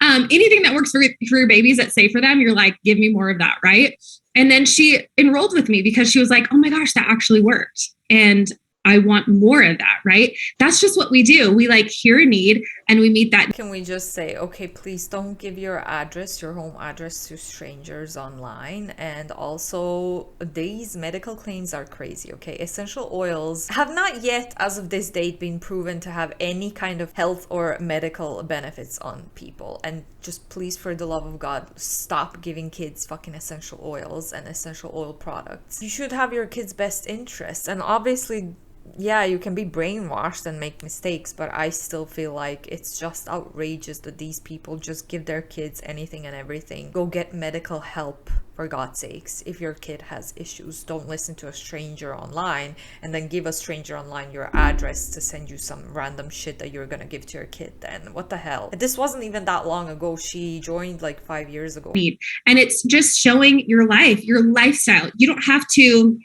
Anything that works for your babies that's safe for them, you're like, give me more of that. Right. And then she enrolled with me because she was like, oh my gosh, that actually worked. And I want more of that, right? That's just what we do. We like hear a need and we meet that. Can we just say, okay, please don't give your address, your home address to strangers online. And also these medical claims are crazy, okay? Essential oils have not yet, as of this date, been proven to have any kind of health or medical benefits on people. And just please, for the love of God, stop giving kids fucking essential oils and essential oil products. You should have your kids' best interests. And obviously, yeah, you can be brainwashed and make mistakes, but I still feel like it's just outrageous that these people just give their kids anything and everything. Go get medical help, for God's sakes. If your kid has issues, don't listen to a stranger online and then give a stranger online your address to send you some random shit that you're gonna give to your kid. Then what the hell? This wasn't even that long ago. She joined like 5 years ago. And it's just showing your life, your lifestyle. You don't have to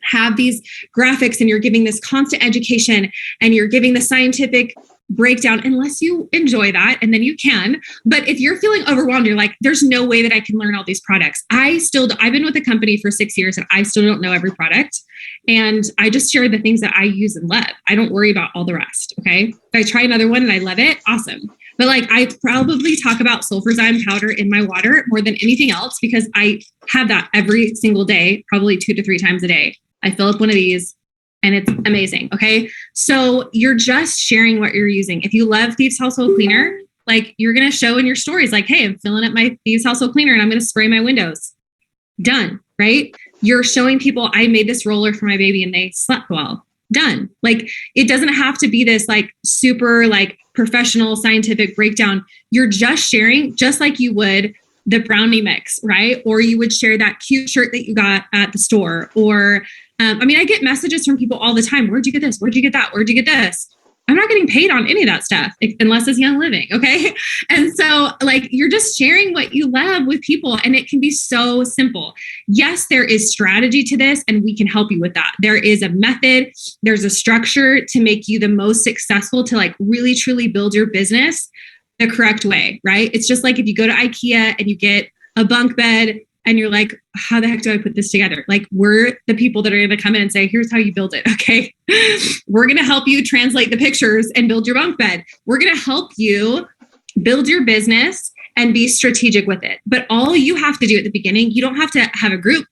have these graphics and you're giving this constant education and you're giving the scientific breakdown unless you enjoy that, and then you can. But if you're feeling overwhelmed, you're like, there's no way that I can learn all these products. I've been with the company for 6 years and I still don't know every product. And I just share the things that I use and love. I don't worry about all the rest. Okay. If I try another one and I love it, awesome. But like, I probably talk about sulfurzyme powder in my water more than anything else because I have that every single day, probably 2 to 3 times a day. I fill up one of these and it's amazing. Okay. So you're just sharing what you're using. If you love Thieves Household Cleaner, like you're going to show in your stories, like, hey, I'm filling up my Thieves Household Cleaner and I'm going to spray my windows. Done. Right. You're showing people, I made this roller for my baby and they slept well. Done. Like, it doesn't have to be this like super like professional scientific breakdown. You're just sharing just like you would the brownie mix, right? Or you would share that cute shirt that you got at the store. Or, I get messages from people all the time. Where'd you get this? Where'd you get that? Where'd you get this? I'm not getting paid on any of that stuff unless it's Young Living. Okay. And so like, you're just sharing what you love with people and it can be so simple. Yes, there is strategy to this and we can help you with that. There is a method. There's a structure to make you the most successful to like really, truly build your business the correct way, right? It's just like if you go to IKEA and you get a bunk bed and you're like, how the heck do I put this together? Like, we're the people that are going to come in and say, here's how you build it. Okay. We're going to help you translate the pictures and build your bunk bed. We're going to help you build your business and be strategic with it. But all you have to do at the beginning, you don't have to have a group.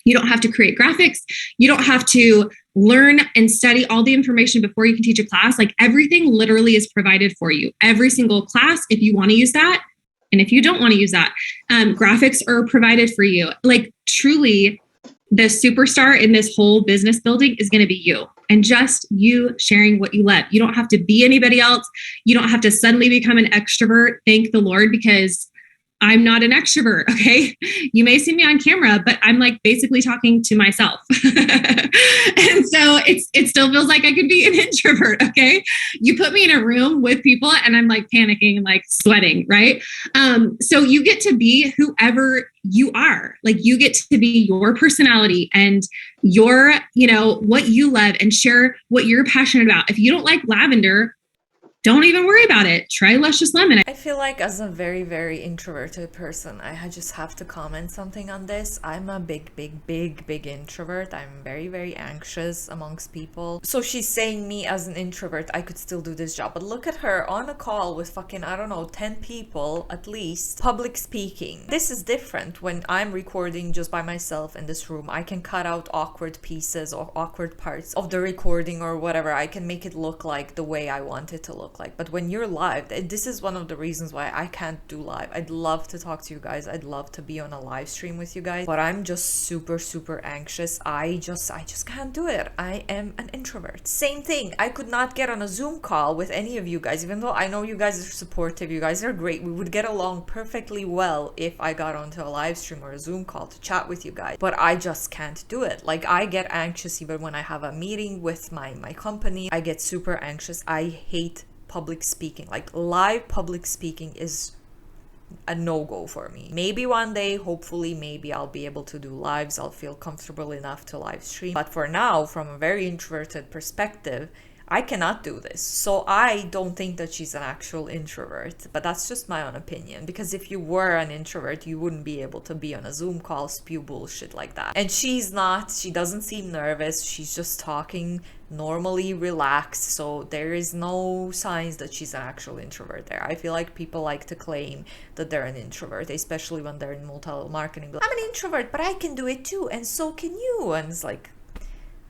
You don't have to create graphics. You don't have to learn and study all the information before you can teach a class. Like, everything literally is provided for you. Every single class, if you want to use that. And if you don't want to use that, graphics are provided for you. Like, truly, the superstar in this whole business building is going to be you and just you sharing what you love. You don't have to be anybody else. You don't have to suddenly become an extrovert. Thank the Lord, because I'm not an extrovert. Okay. You may see me on camera, but I'm like basically talking to myself. And so it still feels like I could be an introvert. Okay. You put me in a room with people and I'm like panicking and like sweating. Right. So you get to be whoever you are. Like, you get to be your personality and your, what you love and share what you're passionate about. If you don't like lavender, don't even worry about it. Try Luscious Lemon. I feel like as a very, very introverted person, I just have to comment something on this. I'm a big introvert. I'm very, very anxious amongst people. So she's saying me as an introvert, I could still do this job. But look at her on a call with fucking, 10 people at least, public speaking. This is different when I'm recording just by myself in this room. I can cut out awkward pieces or awkward parts of the recording or whatever. I can make it look like the way I want it to look. look like. But when you're live, this is one of the reasons why I can't do live. I'd love to talk to you guys. I'd love to be on a live stream with you guys, but I'm just super anxious. I just can't do it. I am an introvert. Same thing. I could not get on a Zoom call with any of you guys, even though I know you guys are supportive. You guys are great. We would get along perfectly well if I got onto a live stream or a Zoom call to chat with you guys, but I just can't do it. Like, I get anxious even when I have a meeting with my company. I get super anxious. I hate public speaking. Like, live public speaking is a no-go for me. Maybe one day, hopefully, maybe I'll be able to do lives. I'll feel comfortable enough to live stream. But for now, from a very introverted perspective, I cannot do this. So I don't think that she's an actual introvert, but that's just my own opinion, because if you were an introvert, you wouldn't be able to be on a Zoom call, spew bullshit like that. And she's not. She doesn't seem nervous. She's just talking normally, relaxed. So there is no signs that she's an actual introvert there. I feel like people like to claim that they're an introvert, especially when they're in multi-level marketing. I'm an introvert, but I can do it too, and so can you. And it's like,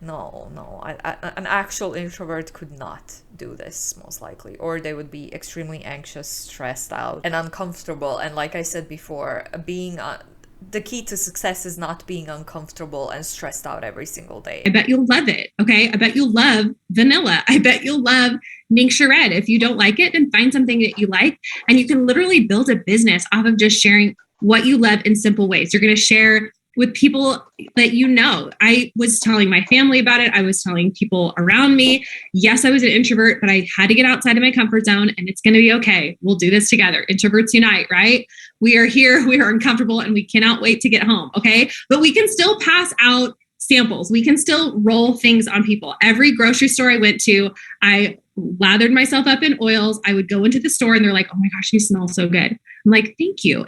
no, an actual introvert could not do this, most likely, or they would be extremely anxious, stressed out, and uncomfortable. And like I said before, the key to success is not being uncomfortable and stressed out every single day. I bet you'll love it. Okay. I bet you'll love vanilla. I bet you'll love Ningxia Red. If you don't like it, then find something that you like, and you can literally build a business off of just sharing what you love in simple ways. You're going to share with people that you know. I was telling my family about it. I was telling people around me. Yes, I was an introvert, but I had to get outside of my comfort zone, and it's going to be okay. We'll do this together. Introverts unite, right? We are here. We are uncomfortable, and we cannot wait to get home. Okay. But we can still pass out samples. We can still roll things on people. Every grocery store I went to, I lathered myself up in oils. I would go into the store and they're like, oh my gosh, you smell so good. I'm like, thank you.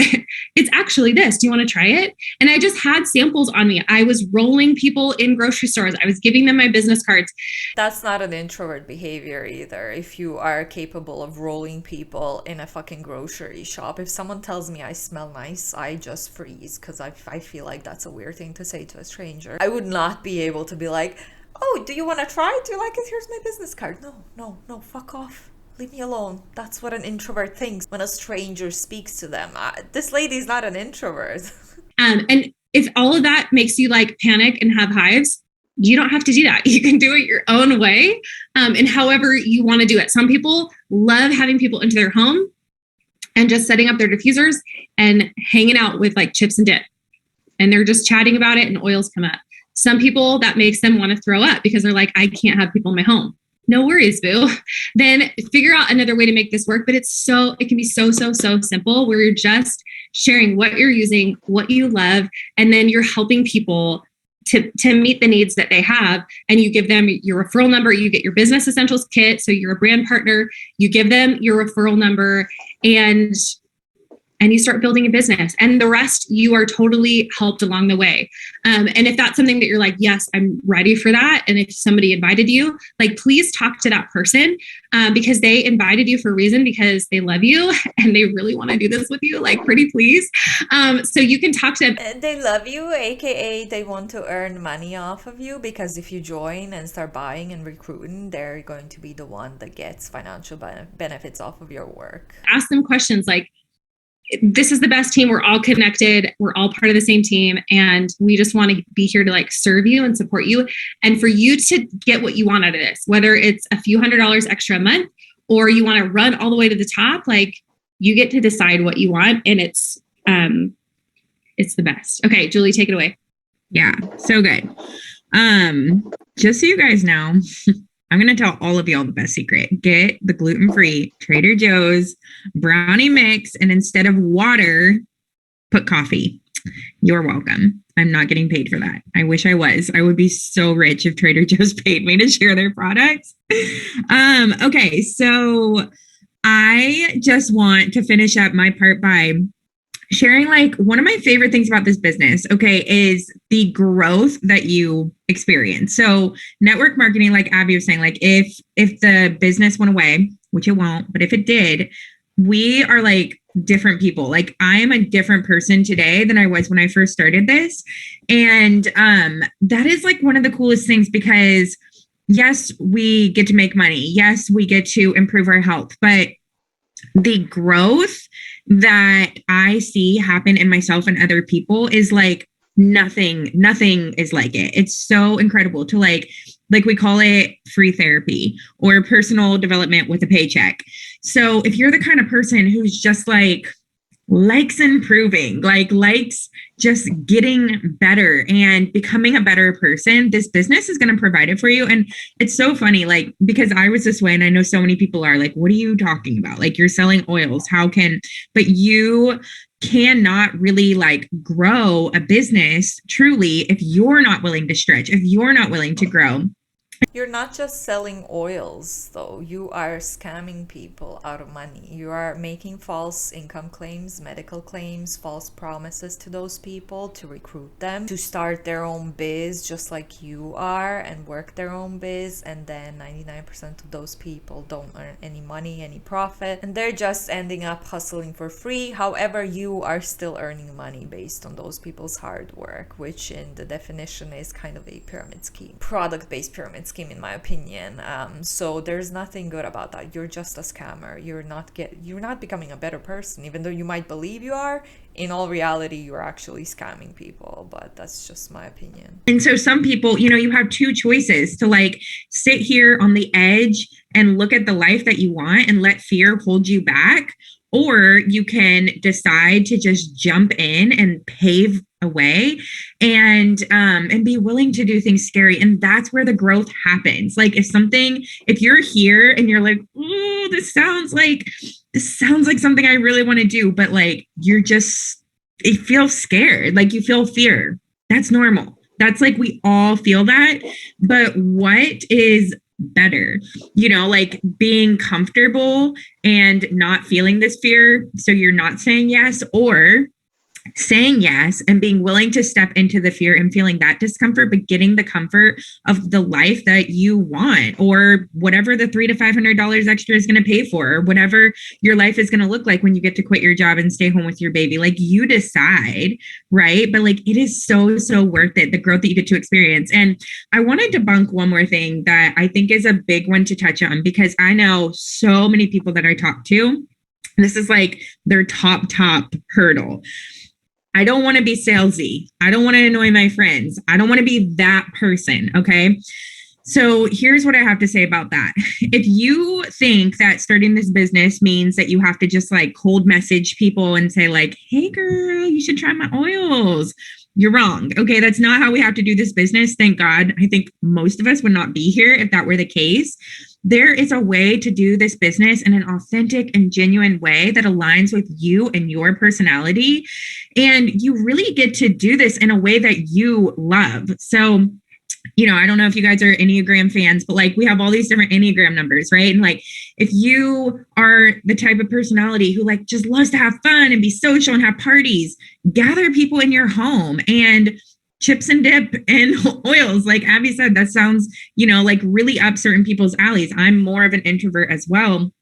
It's actually this. Do you want to try it? And I just had samples on me. I was rolling people in grocery stores. I was giving them my business cards. That's not an introvert behavior either. If you are capable of rolling people in a fucking grocery shop, if someone tells me I smell nice, I just freeze, because I feel like that's a weird thing to say to a stranger. I would not be able to be like, oh, do you want to try it? Do you like it? Here's my business card. No, fuck off. Leave me alone. That's what an introvert thinks when a stranger speaks to them. This lady's not an introvert. And if all of that makes you like panic and have hives, you don't have to do that. You can do it your own way, and however you want to do it. Some people love having people into their home and just setting up their diffusers and hanging out with like chips and dip. And they're just chatting about it and oils come up. Some people, that makes them want to throw up because they're like, I can't have people in my home. No worries, boo. Then figure out another way to make this work. But it can be so simple, where you're just sharing what you're using, what you love, and then you're helping people to meet the needs that they have. And you give them your referral number. You get your business essentials kit. So you're a brand partner. You give them your referral number, and you start building a business, and the rest you are totally helped along the way. And if that's something that you're like, yes, I'm ready for that. And if somebody invited you, like, please talk to that person, because they invited you for a reason, because they love you and they really want to do this with you. Like, pretty please. So you can talk to them. They love you, aka they want to earn money off of you, because if you join and start buying and recruiting, they're going to be the one that gets financial benefits off of your work. Ask them questions like, this is the best team. We're all connected. We're all part of the same team. And we just want to be here to like serve you and support you. And for you to get what you want out of this, whether it's a few $100s extra a month, or you want to run all the way to the top, like, you get to decide what you want. And it's the best. Okay, Julie, take it away. Yeah, so good. Just so you guys know, I'm going to tell all of y'all the best secret. Get the gluten-free Trader Joe's brownie mix, and instead of water, put coffee. You're welcome. I'm not getting paid for that. I wish I was. I would be so rich if Trader Joe's paid me to share their products. Okay, so I just want to finish up my part by sharing, like, one of my favorite things about this business, okay, is the growth that you experience. So network marketing, like Abby was saying, like, if the business went away, which it won't, but if it did, we are like different people. Like, I am a different person today than I was when I first started this. And that is like one of the coolest things, because yes, we get to make money. Yes, we get to improve our health, but the growth that I see happen in myself and other people is like nothing is like it. It's so incredible to like we call it free therapy or personal development with a paycheck. So if you're the kind of person who's just like likes improving, like likes just getting better and becoming a better person, this business is going to provide it for you. And it's so funny, like, because I was this way and I know so many people are like, what are you talking about? Like, you're selling oils. But you cannot really like grow a business truly if you're not willing to stretch, if you're not willing to grow. You're not just selling oils, though. You are scamming people out of money. You are making false income claims, medical claims, false promises to those people to recruit them to start their own biz just like you are and work their own biz. And then 99% of those people don't earn any money, any profit, and they're just ending up hustling for free. However, you are still earning money based on those people's hard work, which in the definition is kind of a pyramid scheme, product-based pyramid scheme, in my opinion. So there's nothing good about that. You're just a scammer. You're not becoming a better person, even though you might believe you are. In all reality, you're actually scamming people, but that's just my opinion. And so some people, you have two choices: to like sit here on the edge and look at the life that you want and let fear hold you back, or you can decide to just jump in and pave a way and be willing to do things scary. And that's where the growth happens. Like if you're here and you're like, oh, this sounds like something I really want to do, but like it feels scared, like you feel fear. That's normal. That's like, we all feel that. But what is better, like being comfortable and not feeling this fear, so you're not saying yes, or saying yes and being willing to step into the fear and feeling that discomfort, but getting the comfort of the life that you want, or whatever the $300 to $500 extra is going to pay for, or whatever your life is going to look like when you get to quit your job and stay home with your baby. Like, you decide, right? But like, it is so worth it, the growth that you get to experience. And I want to debunk one more thing that I think is a big one to touch on, because I know so many people that I talk to, this is like their top hurdle. I don't want to be salesy. I don't want to annoy my friends. I don't want to be that person. Okay. So here's what I have to say about that. If you think that starting this business means that you have to just like cold message people and say like, hey girl, you should try my oils, you're wrong. Okay. That's not how we have to do this business. Thank God. I think most of us would not be here if that were the case. There is a way to do this business in an authentic and genuine way that aligns with you and your personality. And you really get to do this in a way that you love. So, I don't know if you guys are Enneagram fans, but like, we have all these different Enneagram numbers, right? And like, if you are the type of personality who like just loves to have fun and be social and have parties, gather people in your home and chips and dip and oils. Like Abby said, that sounds, like really up certain people's alleys. I'm more of an introvert as well.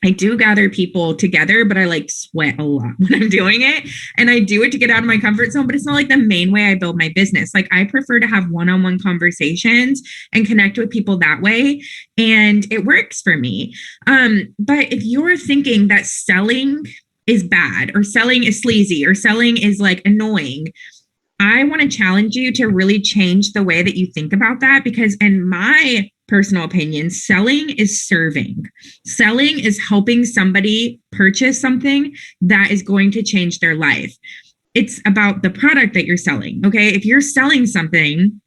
I do gather people together, but I like sweat a lot when I'm doing it. And I do it to get out of my comfort zone, but it's not like the main way I build my business. Like, I prefer to have one-on-one conversations and connect with people that way. And it works for me. But if you're thinking that selling is bad, or selling is sleazy, or selling is like annoying, I want to challenge you to really change the way that you think about that, because in my personal opinion, selling is serving. Selling is helping somebody purchase something that is going to change their life. It's about the product that you're selling. Okay. If you're selling something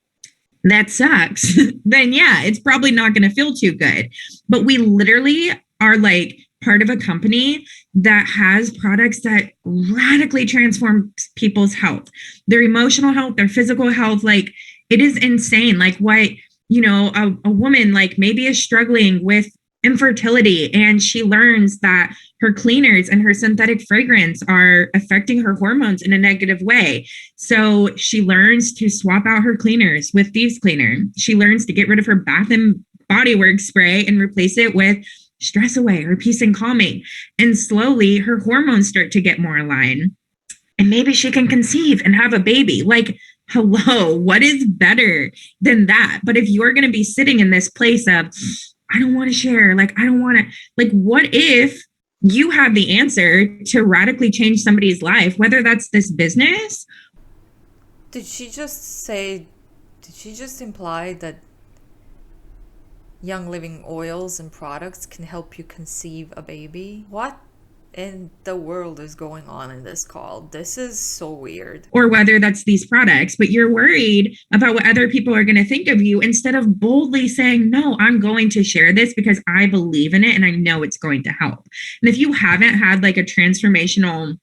that sucks, then yeah, it's probably not going to feel too good. But we literally are like part of a company that has products that radically transform people's health, their emotional health, their physical health. Like, it is insane. Like, what, a woman like maybe is struggling with infertility, and she learns that her cleaners and her synthetic fragrance are affecting her hormones in a negative way. So she learns to swap out her cleaners with Thieves Cleaner. She learns to get rid of her Bath and Body Works spray and replace it with Stress Away or Peace and Calming. And slowly her hormones start to get more aligned. And maybe she can conceive and have a baby. Like, Hello, what is better than that? But if you're going to be sitting in this place of, I don't want to share, like, I don't want to, like, what if you have the answer to radically change somebody's life, whether that's this business? Did she just imply that Young Living oils and products can help you conceive a baby? What in the world is going on in this call? This is so weird. Or whether that's these products, but you're worried about what other people are going to think of you instead of boldly saying, no, I'm going to share this because I believe in it and I know it's going to help. And if you haven't had like a transformational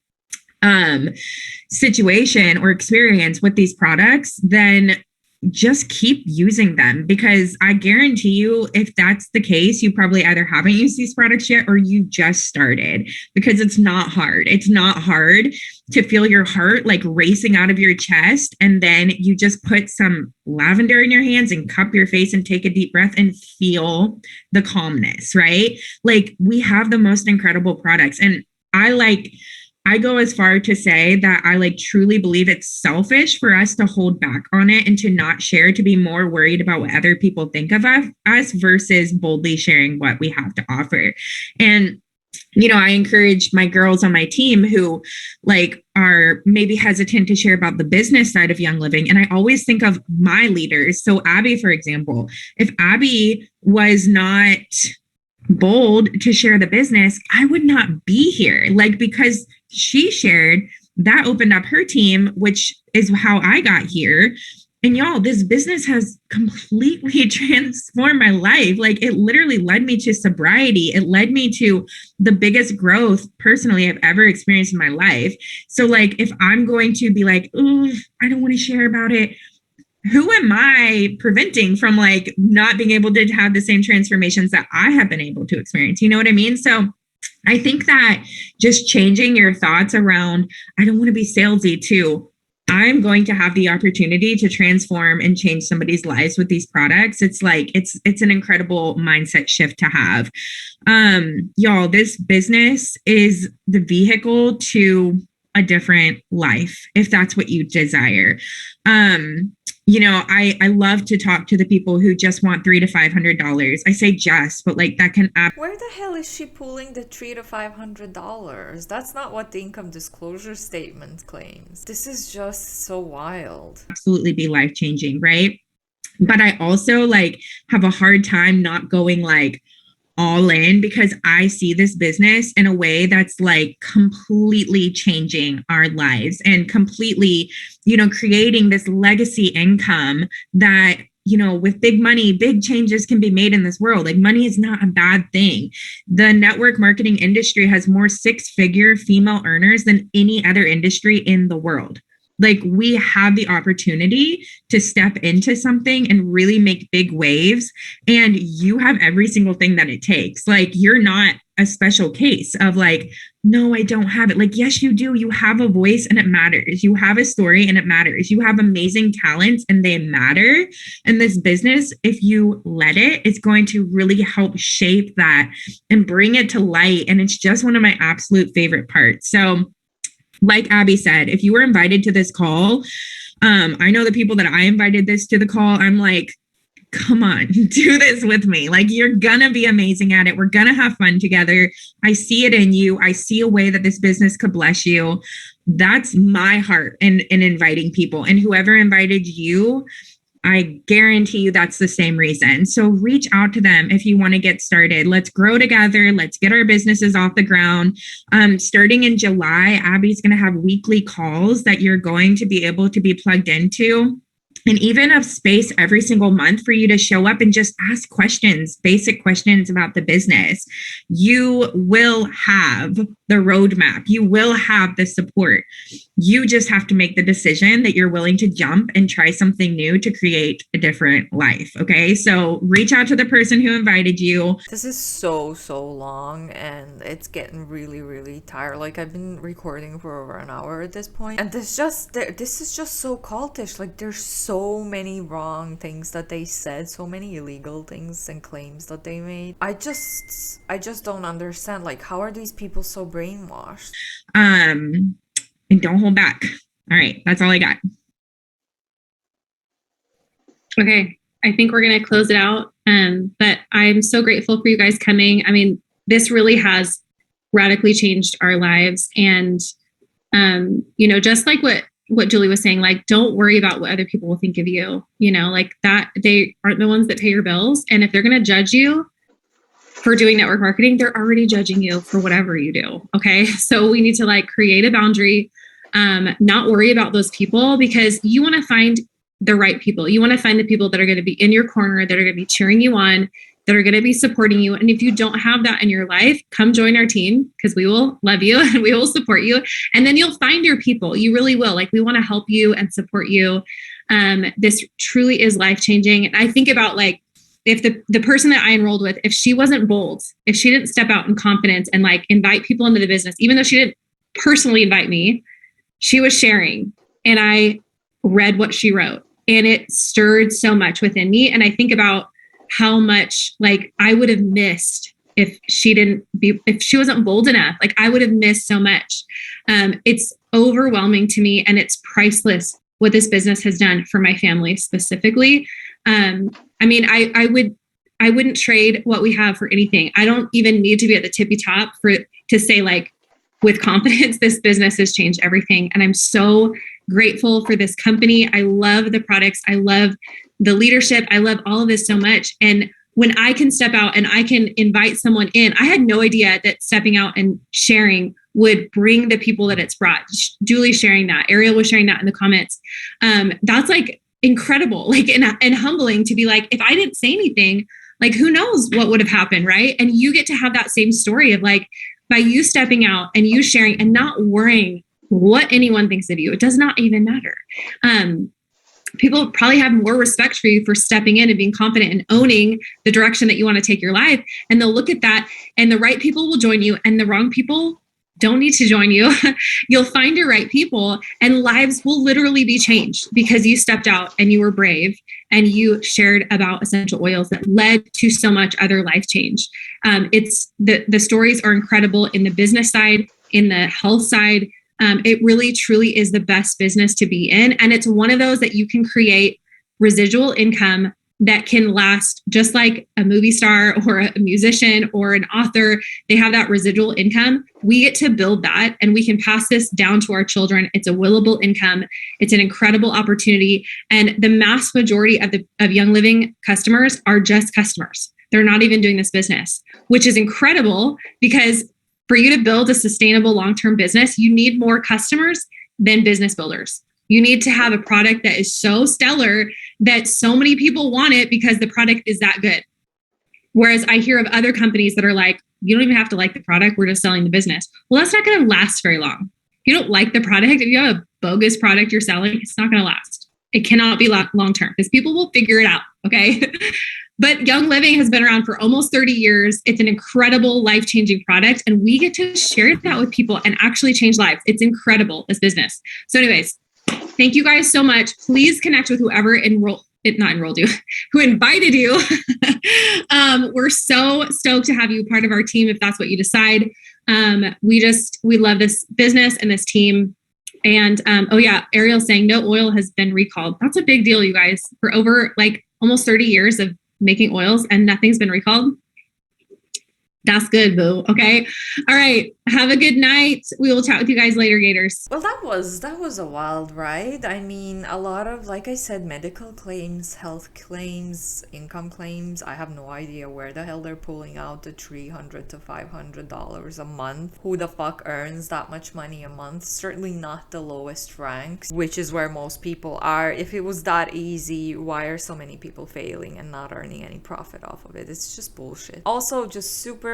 situation or experience with these products, then just keep using them, because I guarantee you, if that's the case, you probably either haven't used these products yet or you just started, because it's not hard. It's not hard to feel your heart like racing out of your chest. And then you just put some lavender in your hands and cup your face and take a deep breath and feel the calmness, right? Like, we have the most incredible products. And I go as far to say that I like truly believe it's selfish for us to hold back on it and to not share, to be more worried about what other people think of us versus boldly sharing what we have to offer. And, you know, I encourage my girls on my team who like are maybe hesitant to share about the business side of Young Living. And I always think of my leaders. So Abby, for example, if Abby was not bold to share the business, I would not be here. Like, because she shared, that opened up her team, which is how I got here. And y'all, this business has completely transformed my life. Like, it literally led me to sobriety. It led me to the biggest growth personally I've ever experienced in my life. So like, if I'm going to be like, oh, I don't want to share about it, who am I preventing from like not being able to have the same transformations that I have been able to experience? You know what I mean? So I think that just changing your thoughts around, I don't want to be salesy, to I'm going to have the opportunity to transform and change somebody's lives with these products. It's like, it's an incredible mindset shift to have. Y'all, this business is the vehicle to a different life, if that's what you desire. You know, I love to talk to the people who just want $300 to $500. I say just, but like that can. Where the hell is she pulling the $300 to $500? That's not what the income disclosure statement claims. This is just so wild. Absolutely be life-changing, right? But I also like have a hard time not going like all in, because I see this business in a way that's like completely changing our lives and completely, you know, creating this legacy income that, you know, with big money, big changes can be made in this world. Like, money is not a bad thing. The network marketing industry has more six-figure female earners than any other industry in the world. Like, we have the opportunity to step into something and really make big waves. And you have every single thing that it takes. Like, you're not a special case of like, no, I don't have it. Like, yes, you do. You have a voice and it matters. You have a story and it matters. You have amazing talents and they matter. And this business, if you let it, it's going to really help shape that and bring it to light. And it's just one of my absolute favorite parts. So, like Abby said, if you were invited to this call, I know the people that I invited to the call, I'm like, come on, do this with me. Like, you're gonna be amazing at it. We're gonna have fun together. I see it in you. I see a way that this business could bless you. That's my heart in inviting people. And whoever invited you, I guarantee you that's the same reason. So reach out to them if you want to get started. Let's grow together. Let's get our businesses off the ground. Starting in July, Abby's going to have weekly calls that you're going to be able to be plugged into. And even a space every single month for you to show up and just ask questions, basic questions about the business. You will have the roadmap. You will have the support. You just have to make the decision that you're willing to jump and try something new to create a different life. Okay. So reach out to the person who invited you. This is so long and it's getting really tired. Like, I've been recording for over an hour at this point, and this is just so cultish. Like, there's so many wrong things that they said, so many illegal things and claims that they made. I just don't understand. Like, how are these people so brainwashed? And don't hold back. All right. That's all I got. Okay. I think we're going to close it out. But I'm so grateful for you guys coming. I mean, this really has radically changed our lives. And, just like what Julie was saying, like, don't worry about what other people will think of you, like that. They aren't the ones that pay your bills. And if they're going to judge you for doing network marketing, they're already judging you for whatever you do. Okay. So we need to like create a boundary, not worry about those people, because you want to find the right people. You want to find the people that are going to be in your corner, that are going to be cheering you on, that are going to be supporting you. And if you don't have that in your life, come join our team, because we will love you and we will support you. And then you'll find your people. You really will. Like, we want to help you and support you. This truly is life-changing. And I think about like, if the person that I enrolled with, if she wasn't bold, if she didn't step out in confidence and like invite people into the business, even though she didn't personally invite me, she was sharing. And I read what she wrote, and it stirred so much within me. And I think about how much like I would have missed if she wasn't bold enough. Like, I would have missed so much. It's overwhelming to me, and it's priceless what this business has done for my family specifically. I mean, I wouldn't trade what we have for anything. I don't even need to be at the tippy top to say like with confidence, this business has changed everything. And I'm so grateful for this company. I love the products. I love the leadership. I love all of this so much. And when I can step out and I can invite someone in, I had no idea that stepping out and sharing would bring the people that it's brought. Julie sharing that, Ariel was sharing that in the comments. That's like incredible, like, and humbling to be like, if I didn't say anything, like, who knows what would have happened, right? And you get to have that same story of like, by you stepping out and you sharing and not worrying what anyone thinks of you, it does not even matter. People probably have more respect for you for stepping in and being confident and owning the direction that you want to take your life. And they'll look at that, and the right people will join you, and the wrong people don't need to join you. You'll find your right people, and lives will literally be changed because you stepped out and you were brave and you shared about essential oils that led to so much other life change. It's the stories are incredible in the business side, in the health side. It really, truly is the best business to be in. And it's one of those that you can create residual income that can last, just like a movie star or a musician or an author. They have that residual income. We get to build that, and we can pass this down to our children. It's a willable income. It's an incredible opportunity. And the mass majority of Young Living customers are just customers. They're not even doing this business, which is incredible, because for you to build a sustainable long-term business, you need more customers than business builders. You need to have a product that is so stellar that so many people want it because the product is that good. Whereas I hear of other companies that are like, you don't even have to like the product, we're just selling the business. Well, that's not going to last very long. If you don't like the product, if you have a bogus product you're selling, it's not going to last. It cannot be long-term because people will figure it out, okay? But Young Living has been around for almost 30 years. It's an incredible life-changing product, and we get to share that with people and actually change lives. It's incredible, this business. So anyways, thank you guys so much. Please connect with whoever who invited you. We're so stoked to have you part of our team if that's what you decide. We love this business and this team. And Ariel saying no oil has been recalled. That's a big deal, you guys. For over like almost 30 years of making oils and nothing's been recalled. That's good, boo. Okay. All right. Have a good night. We will chat with you guys later, Gators. Well, that was a wild ride. I mean, a lot of, like I said, medical claims, health claims, income claims. I have no idea where the hell they're pulling out the $300 to $500 a month. Who the fuck earns that much money a month? Certainly not the lowest ranks, which is where most people are. If it was that easy, why are so many people failing and not earning any profit off of it? It's just bullshit. Also, just super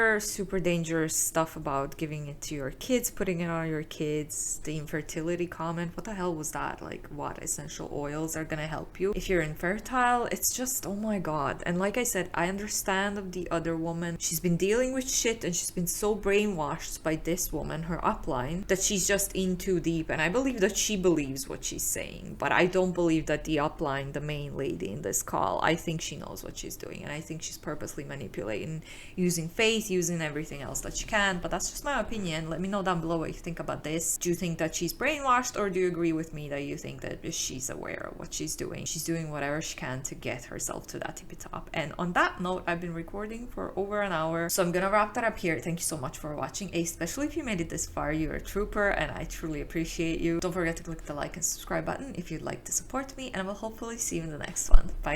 dangerous stuff about giving it to your kids, putting it on your kids. The infertility comment, what the hell was that? Like, what essential oils are gonna help you if you're infertile? It's just, oh my god. And like I said, I understand of the other woman. She's been dealing with shit, and she's been so brainwashed by this woman, her upline, that she's just in too deep. And I believe that she believes what she's saying, but I don't believe that the upline, the main lady in this call, I think she knows what she's doing, and I think she's purposely manipulating, using faith, she's using everything else that she can, but that's just my opinion. Let me know down below what you think about this. Do you think that she's brainwashed, or do you agree with me that you think that she's aware of what she's doing? She's doing whatever she can to get herself to that tippy top. And on that note, I've been recording for over an hour, so I'm gonna wrap that up here. Thank you so much for watching, especially if you made it this far. You're a trooper and I truly appreciate you. Don't forget to click the like and subscribe button if you'd like to support me, and I will hopefully see you in the next one. Bye.